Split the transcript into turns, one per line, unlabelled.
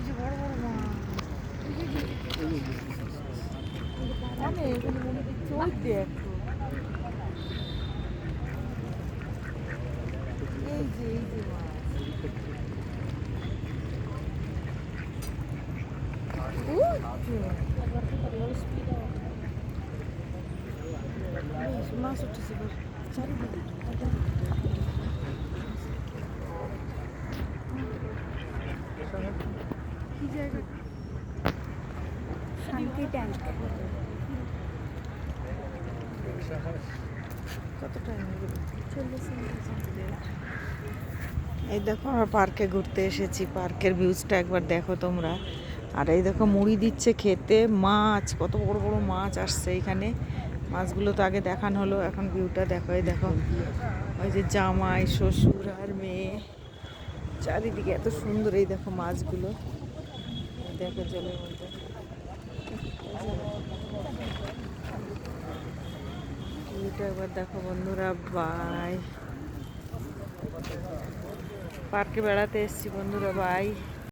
যে বড় বড় মাছ অনেক চোখ দেখো। এই যে মাছ মাছ উঠেছে চারিদিকে কি জায়গা শান্তি ট্যাঙ্ক কত টাইম এই দেখো আমরা পার্কে ঘুরতে এসেছি পার্কের ভিউজটা একবার দেখো তোমরা আর এই দেখো মুড়ি দিচ্ছে খেতে মাছ কত বড় বড় মাছ আসছে এখানে মাছগুলো তো আগে দেখানো হলো এখন ভিউটা দেখো এই দেখো ওই যে জামাই শ্বশুর আর মেয়ে চারিদিকে এত সুন্দর এই দেখো মাছগুলো দেখো জলের মধ্যে ভিউটা একবার দেখো বন্ধুরা বাই পার্কে বেড়াতে এসেছি বন্ধুরা বাই।